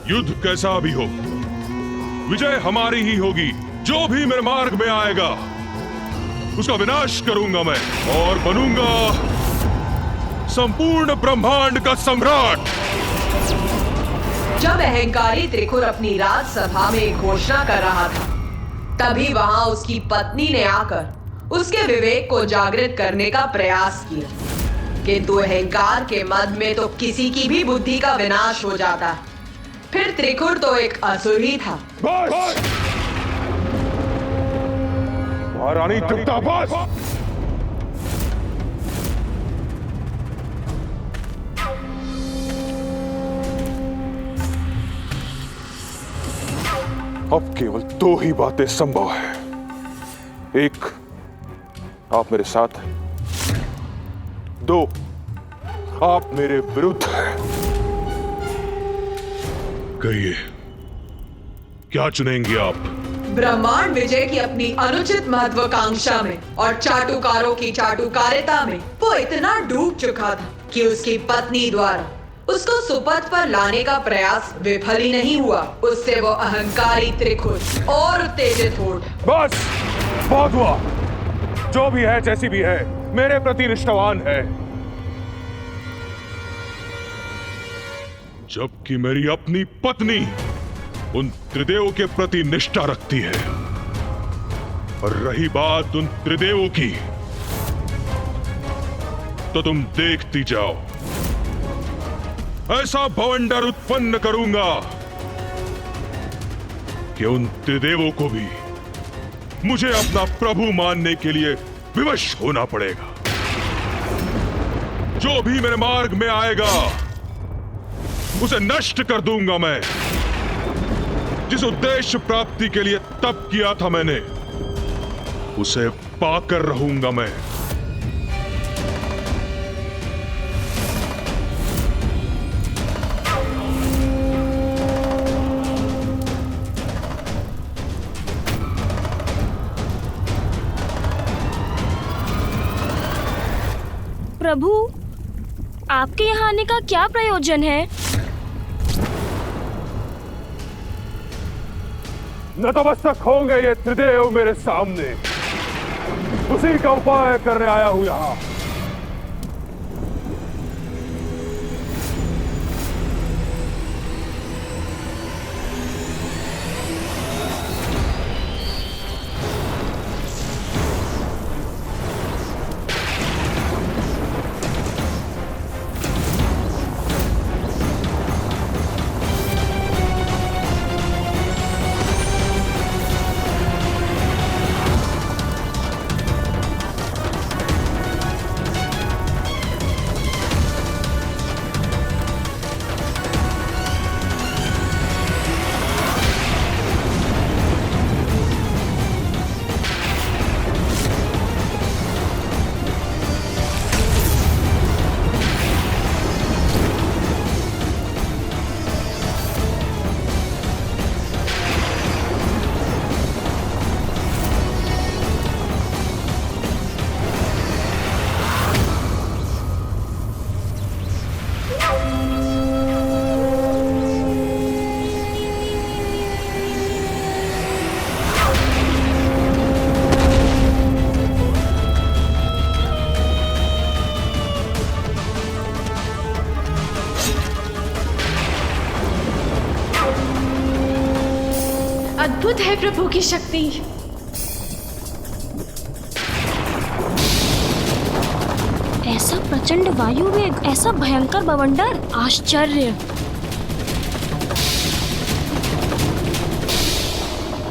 युद्ध कैसा भी हो, विजय हमारी ही होगी। जो भी मेरे मार्ग में आएगा उसका विनाश करूंगा मैं और बनूंगा संपूर्ण ब्रह्मांड का सम्राट। जब अहंकारी त्रिकुर अपनी राजसभा में एक घोषणा कर रहा था, तभी वहां उसकी पत्नी ने आकर उसके विवेक को जागृत करने का प्रयास किया, किंतु अहंकार के मद में तो किसी की भी बुद्धि का विनाश हो जाता है। फिर त्रिकुर तो एक असुर ही था। महारानी तृप्ता, बस! अब केवल दो ही बातें संभव है। एक, आप मेरे साथ हैं। दो, आप मेरे विरुद्ध हैं। कहिए, क्या चुनेंगे आप? ब्रह्मांड विजय की अपनी अनुचित महत्वाकांक्षा में और चाटुकारों की चाटुकारिता में वो इतना डूब चुका था कि उसकी पत्नी द्वारा उसको सुपथ पर लाने का प्रयास विफल ही नहीं हुआ। उससे वो अहंकारी त्रिकुर और उत्तेजित हो उठा। बस, बहुत हुआ। जो भी है, जैसी भी है, मेरे प्रति निष्ठावान है। जबकि मेरी अपनी पत्नी उन त्रिदेवों के प्रति निष्ठा रखती है। और रही बात उन त्रिदेवों की, तो तुम देखती जाओ। ऐसा भवंडर उत्पन्न करूंगा कि उन त्रिदेवों को भी मुझे अपना प्रभु मानने के लिए विवश होना पड़ेगा। जो भी मेरे मार्ग में आएगा उसे नष्ट कर दूंगा मैं। जिस उद्देश्य प्राप्ति के लिए तप किया था मैंने, उसे पाकर रहूंगा मैं। प्रभु, आपके यहाँ आने का क्या प्रयोजन है? नतमस्तक होंगे ये त्रिदेव मेरे सामने। उसी का उपाय करने आया हूं यहां। अद्भुत है प्रभु की शक्ति। ऐसा प्रचंड वायु वेग, ऐसा भयंकर बवंडर, आश्चर्य।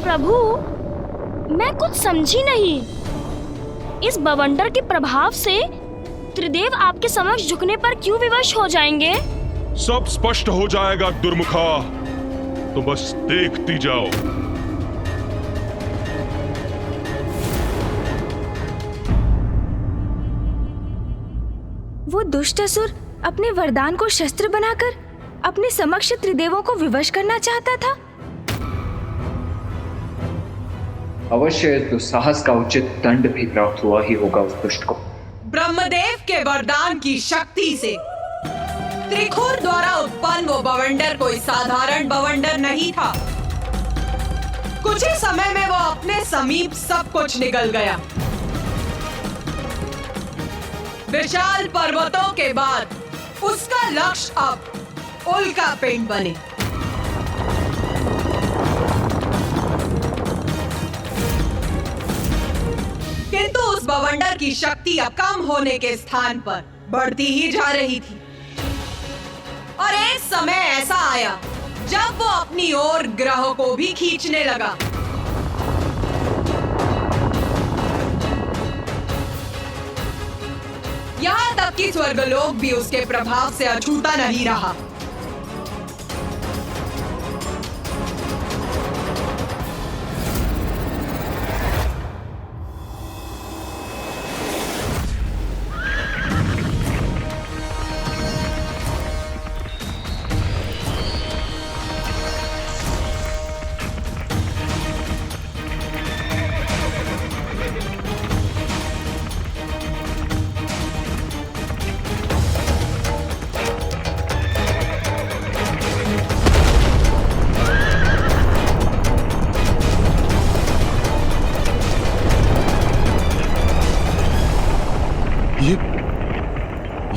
प्रभु, मैं कुछ समझी नहीं। इस बवंडर के प्रभाव से त्रिदेव आपके समक्ष झुकने पर क्यों विवश हो जाएंगे? सब स्पष्ट हो जाएगा दुर्मुखा, तो बस देखती जाओ। वो दुष्ट असुर अपने वरदान को शस्त्र बनाकर अपने समक्ष त्रिदेवों को विवश करना चाहता था। अवश्य दुस्साहस का उचित दंड भी प्राप्त हुआ ही होगा उस दुष्ट को। ब्रह्मदेव के वरदान की शक्ति से त्रिखुर द्वारा उत्पन्न वो बवंडर कोई साधारण बवंडर नहीं था। कुछ ही समय में वो अपने समीप सब कुछ निकल गया। विशाल पर्वतों के बाद उसका लक्ष्य अब उल्का पिंड बने। किंतु उस बवंडर की शक्ति अब कम होने के स्थान पर बढ़ती ही जा रही थी और एक समय ऐसा आया जब वो अपनी ओर ग्रहों को भी खींचने लगा। यहां तक कि स्वर्गलोक भी उसके प्रभाव से अछूता नहीं रहा।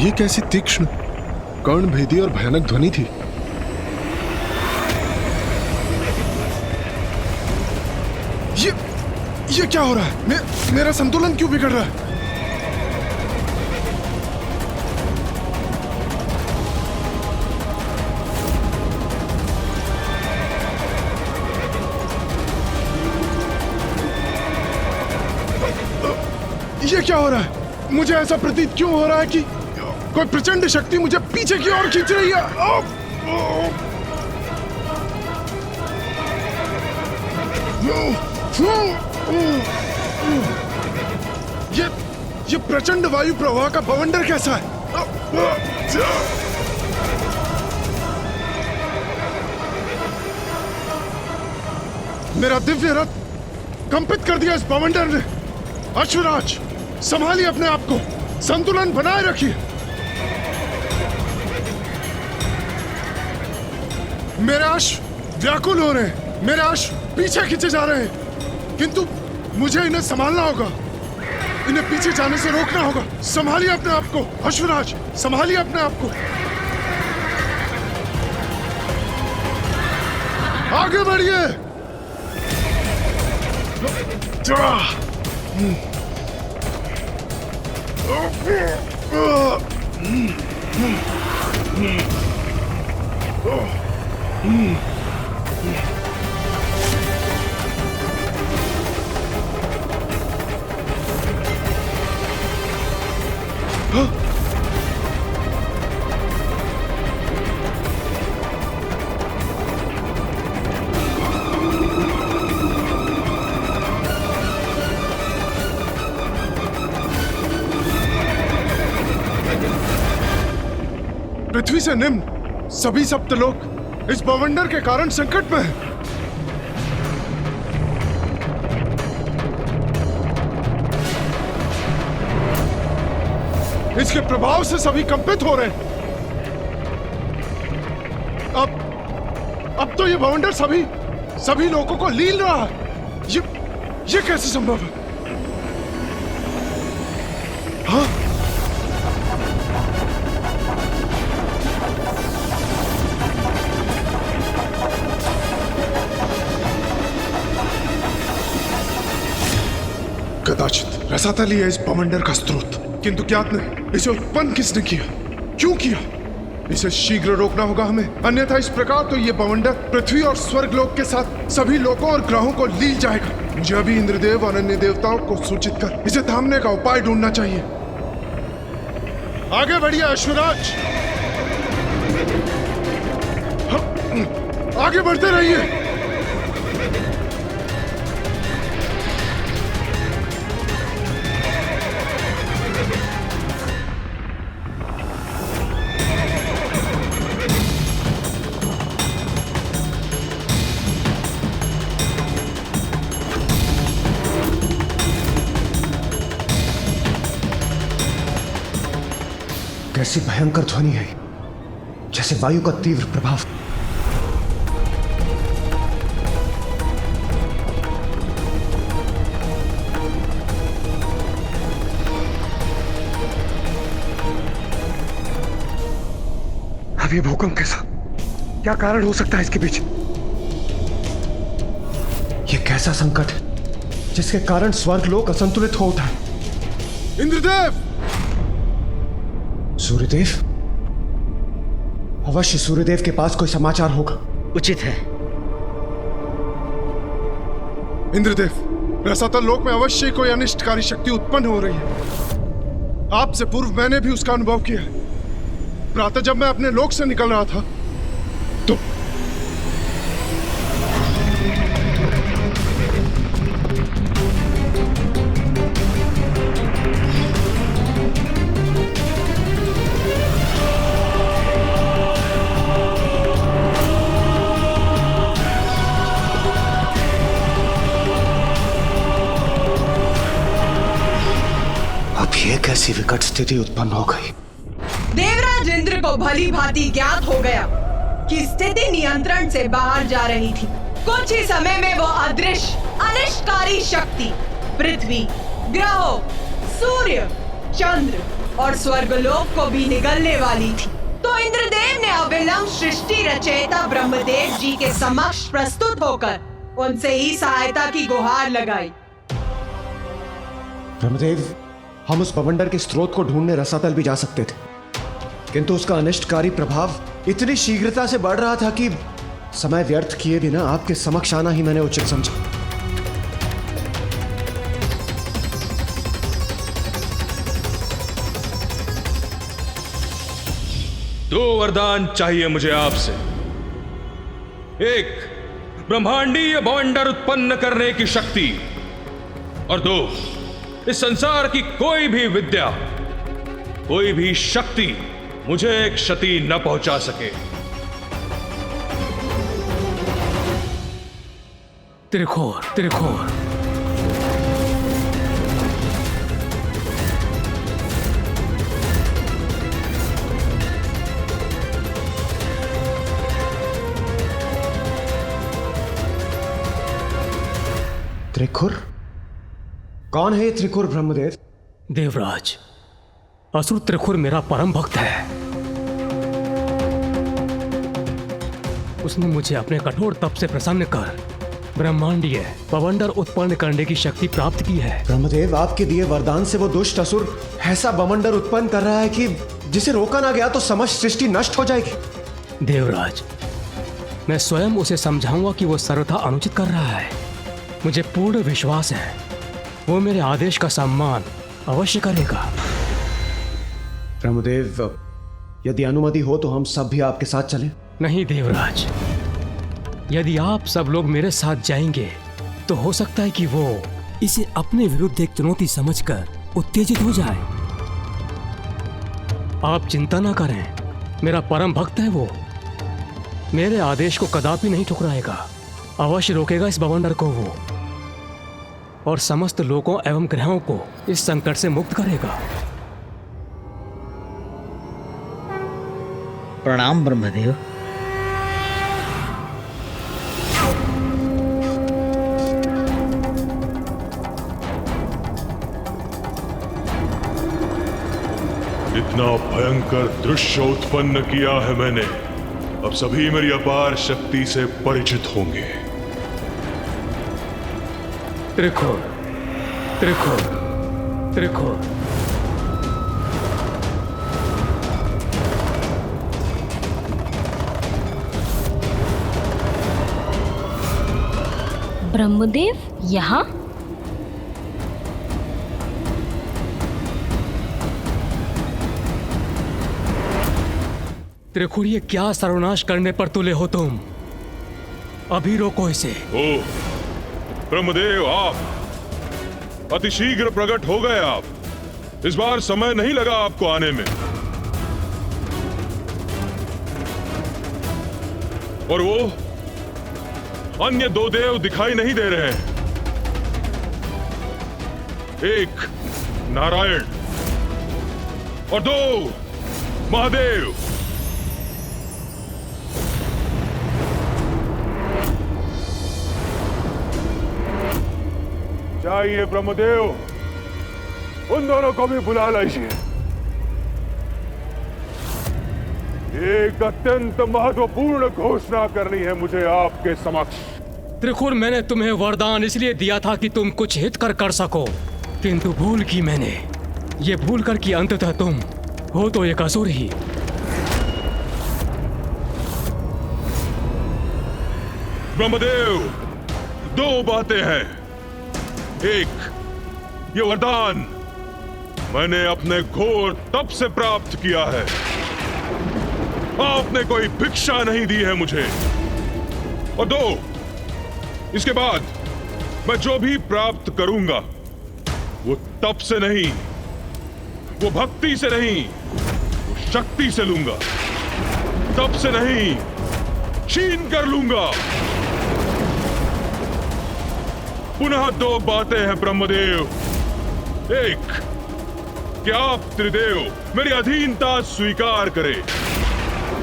ये कैसी तीक्ष्ण, कर्णभेदी और भयानक ध्वनि थी। ये क्या हो रहा है? मेरा संतुलन क्यों बिगड़ रहा है? ये क्या हो रहा है? मुझे ऐसा प्रतीत क्यों हो रहा है कि कोई प्रचंड शक्ति मुझे पीछे की ओर खींच रही है। ये प्रचंड वायु प्रवाह का बवंडर कैसा है? मेरा दिव्य रथ कंपित कर दिया इस बवंडर ने। अश्वराज, संभालिए अपने आप को, संतुलन बनाए रखिए। मेरे अश्व व्याकुल हो रहे हैं, मेरे अश्व पीछे खींचे जा रहे हैं, किंतु मुझे इन्हें संभालना होगा, इन्हें पीछे जाने से रोकना होगा। संभालिए अपने आप को अश्वराज, संभालिए अपने आप को। आगे बढ़िए। पृथ्वी से निम्न सभी सप्तलोक इस बवंडर के कारण संकट में हैं। इसके प्रभाव से सभी कंपित हो रहे हैं। अब तो ये बवंडर सभी लोगों को लील रहा है। ये कैसे संभव है? हाँ? कदाचित रसातल ही है इस बवंडर का स्रोत, किंतु ज्ञात नहीं इसे उत्पन्न किसने किया, क्यों किया। इसे शीघ्र रोकना होगा हमें, अन्यथा इस प्रकार तो ये बवंडर पृथ्वी और स्वर्गलोक के साथ सभी लोकों और ग्रहों को लील जाएगा। मुझे अभी इंद्रदेव और अन्य देवताओं को सूचित कर इसे थामने का उपाय ढूंढना चाहिए। आगे बढ़िए अश्वराज, आगे बढ़ते रहिए। कैसी भयंकर ध्वनि है। जैसे वायु का तीव्र प्रभाव। अब ये भूकंप कैसा, क्या कारण हो सकता है इसके पीछे? ये कैसा संकट है जिसके कारण स्वर्गलोक असंतुलित हो उठा है? इंद्रदेव! सूर्यदेव? अवश्य सूर्यदेव के पास कोई समाचार होगा। उचित है। इंद्रदेव, रसातल लोक में अवश्य ही कोई अनिष्टकारी शक्ति उत्पन्न हो रही है। आपसे पूर्व मैंने भी उसका अनुभव किया है। प्रातः जब मैं अपने लोक से निकल रहा था तो अब ये कैसी विकट स्थिति उत्पन्न हो गई? देवराज इंद्र को भली भांति ज्ञात हो गया कि स्थिति नियंत्रण से बाहर जा रही थी। कुछ ही समय में वो अदृश्य अनिष्टकारी शक्ति पृथ्वी, ग्रहों, सूर्य, चंद्र और स्वर्गलोक को भी निगलने वाली थी। तो इंद्रदेव ने अविलंब सृष्टि रचयिता ब्रह्मदेव जी के समक्ष प्रस्तुत होकर उनसे ही सहायता की गुहार लगाई। ब्रह्मदेव, हम उस बवंडर के स्रोत को ढूंढने रसातल भी जा सकते थे, किंतु उसका अनिष्टकारी प्रभाव इतनी शीघ्रता से बढ़ रहा था कि समय व्यर्थ किए बिना आपके समक्ष आना ही मैंने उचित समझा। दो वरदान चाहिए मुझे आपसे। एक, ब्रह्मांडीय बवंडर उत्पन्न करने की शक्ति, और दो, इस संसार की कोई भी विद्या, कोई भी शक्ति मुझे क्षति न पहुंचा सके। त्रिखोर, त्रिखोर। त्रिखुर? कौन है ये त्रिखुर ब्रह्मदेव? देवराज, असुर त्रिखुर मेरा परम भक्त है। उसने मुझे अपने कठोर तप से प्रसन्न कर ब्रह्मांडीय बवंडर उत्पन्न करने की शक्ति प्राप्त की है। ब्रह्मदेव, आपके दिए वरदान से वो दुष्ट असुर ऐसा बवंडर उत्पन्न कर रहा है कि जिसे रोका ना गया तो समस्त सृष्टि नष्ट हो जाएगी। देवराज, मैं स्वयं उसे समझाऊंगा कि वो सर्वथा अनुचित कर रहा है। मुझे पूर्ण विश्वास है वो मेरे आदेश का सम्मान अवश्य करेगा। ब्रह्मदेव, यदि अनुमति हो तो हम सब भी आपके साथ चलें? नहीं देवराज, यदि आप सब लोग मेरे साथ जाएंगे तो हो सकता है कि वो इसे अपने विरुद्ध एक चुनौती समझकर उत्तेजित हो जाए। आप चिंता ना करें, मेरा परम भक्त है वो। मेरे आदेश को कदापि नहीं ठुकराएगा, अवश्य रोकेगा इस बवंडर को वो, और समस्त लोगों एवं ग्रहों को इस संकट से मुक्त करेगा। प्रणाम ब्रह्मदेव। इतना भयंकर दृश्य उत्पन्न किया है मैंने, अब सभी मेरी अपार शक्ति से परिचित होंगे। त्रिखुर, त्रिखुर, त्रिखुर। ब्रह्मदेव यहाँ? त्रिखुर, ये क्या सर्वनाश करने पर तुले हो तुम? अभी रोको इसे। ओ ब्रह्मदेव, आप अतिशीघ्र प्रकट हो गए। आप इस बार समय नहीं लगा आपको आने में, और वो अन्य दो देव दिखाई नहीं दे रहे हैं। एक नारायण और दो महादेव। आइए ब्रह्मदेव, उन दोनों को भी बुला लीजिए। एक अत्यंत महत्वपूर्ण घोषणा करनी है मुझे आपके समक्ष। त्रिकुर, मैंने तुम्हें वरदान इसलिए दिया था कि तुम कुछ हित कर सको, किंतु भूल की मैंने। ये भूल कर कि अंततः तुम हो तो एक असुर ही। ब्रह्मदेव, दो बातें हैं। एक, ये वरदान मैंने अपने घोर तप से प्राप्त किया है। आपने कोई भिक्षा नहीं दी है मुझे। और दो, इसके बाद मैं जो भी प्राप्त करूंगा वो तप से नहीं, वो भक्ति से नहीं, वो शक्ति से लूंगा। तप से नहीं, छीन कर लूंगा। पुनः दो बातें हैं ब्रह्मदेव। एक, कि आप त्रिदेव मेरी अधीनता स्वीकार करें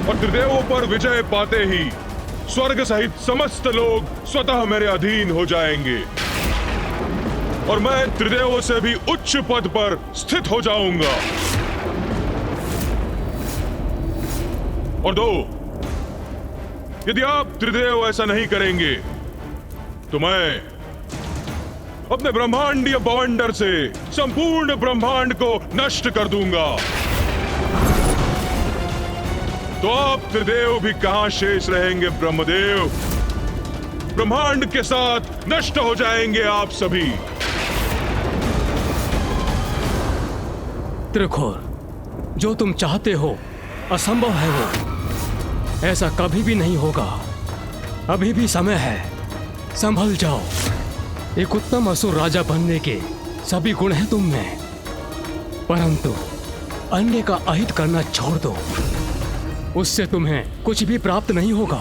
और त्रिदेवों पर विजय पाते ही स्वर्ग सहित समस्त लोग स्वतः मेरे अधीन हो जाएंगे और मैं त्रिदेवों से भी उच्च पद पर स्थित हो जाऊंगा। और दो, यदि आप त्रिदेव ऐसा नहीं करेंगे तो मैं अपने ब्रह्मांडीय बवंडर से संपूर्ण ब्रह्मांड को नष्ट कर दूंगा। तो आप त्रिदेव भी कहां शेष रहेंगे ब्रह्मदेव? ब्रह्मांड के साथ नष्ट हो जाएंगे आप सभी। त्रिकुर, जो तुम चाहते हो असंभव है वो। ऐसा कभी भी नहीं होगा। अभी भी समय है, संभल जाओ। एक उत्तम असुर राजा बनने के सभी गुण हैं तुम में, परंतु अन्य का अहित करना छोड़ दो। उससे तुम्हें कुछ भी प्राप्त नहीं होगा।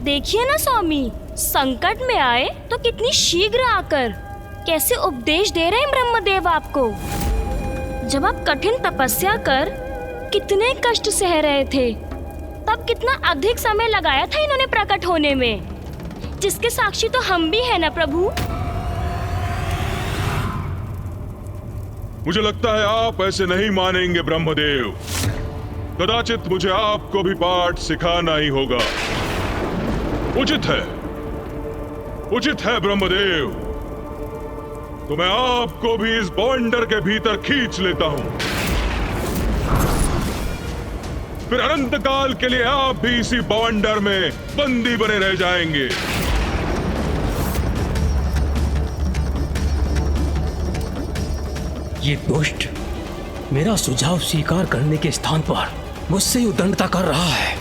देखिए ना स्वामी, संकट में आए तो कितनी शीघ्र आकर कैसे उपदेश दे रहे हैं ब्रह्मदेव आपको। जब आप कठिन तपस्या कर कितने कष्ट सह रहे थे, तब कितना अधिक समय लगाया था इन्होंने प्रकट होने में, जिसके साक्षी तो हम भी हैं ना प्रभु। मुझे लगता है आप ऐसे नहीं मानेंगे ब्रह्मदेव। कदाचित मुझे आपको भी पाठ सिखाना ही होगा। उचित है ब्रह्मदेव। तो मैं आपको भी इस बवंडर के भीतर खींच लेता हूं। फिर अनंत काल के लिए आप भी इसी बवंडर में बंदी बने रह जाएंगे। ये दुष्ट मेरा सुझाव स्वीकार करने के स्थान पर मुझसे उद्दंडता कर रहा है।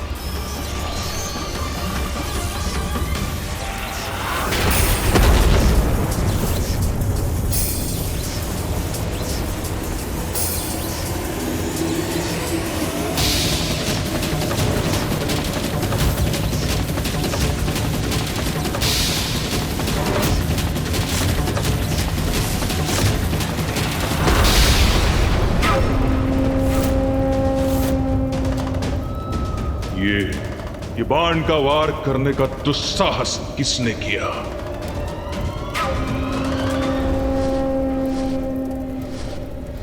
ये बाण का वार करने का दुस्साहस किसने किया?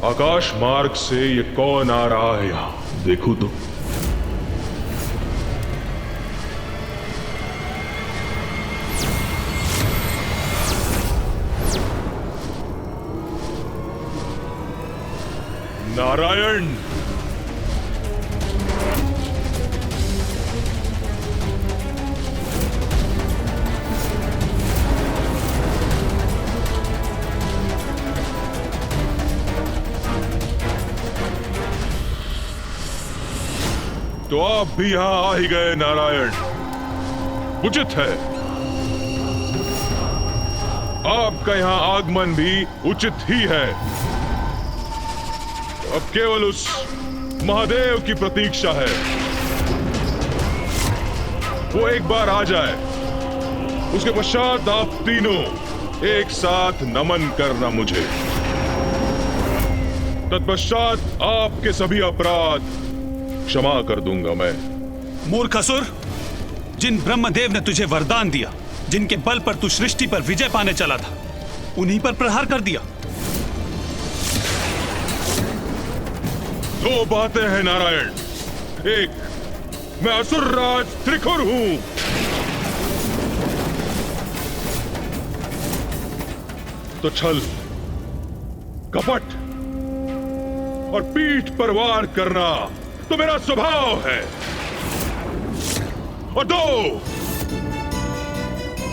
आकाश मार्ग से ये कौन आ रहा है यहां? देखो तो। नारायण, तो आप भी यहां आ ही गए नारायण। उचित है, आपका यहां आगमन भी उचित ही है। अब केवल उस महादेव की प्रतीक्षा है। वो एक बार आ जाए, उसके पश्चात आप तीनों एक साथ नमन करना मुझे। तत्पश्चात आपके सभी अपराध क्षमा कर दूंगा मैं। मूर्ख असुर, जिन ब्रह्मदेव ने तुझे वरदान दिया, जिनके बल पर तू सृष्टि पर विजय पाने चला था, उन्हीं पर प्रहार कर दिया। दो बातें हैं नारायण। एक, मैं असुरराज त्रिखुर हूं, तो छल, कपट और पीठ पर वार करना तो मेरा स्वभाव है। और दो,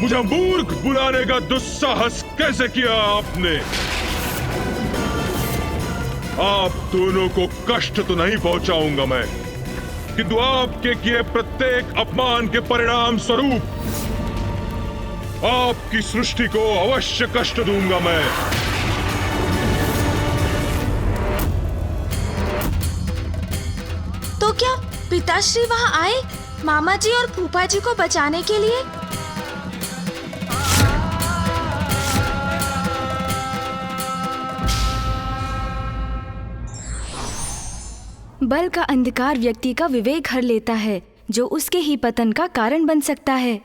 मुझे मूर्ख बुलाने का दुस्साहस कैसे किया आपने? आप दोनों को कष्ट तो नहीं पहुंचाऊंगा मैं, किंतु आपके किए प्रत्येक अपमान के परिणाम स्वरूप आपकी सृष्टि को अवश्य कष्ट दूंगा मैं। तो क्या पिताश्री वहाँ आए मामा जी और फूफा जी को बचाने के लिए? बल का अंधकार व्यक्ति का विवेक हर लेता है, जो उसके ही पतन का कारण बन सकता है।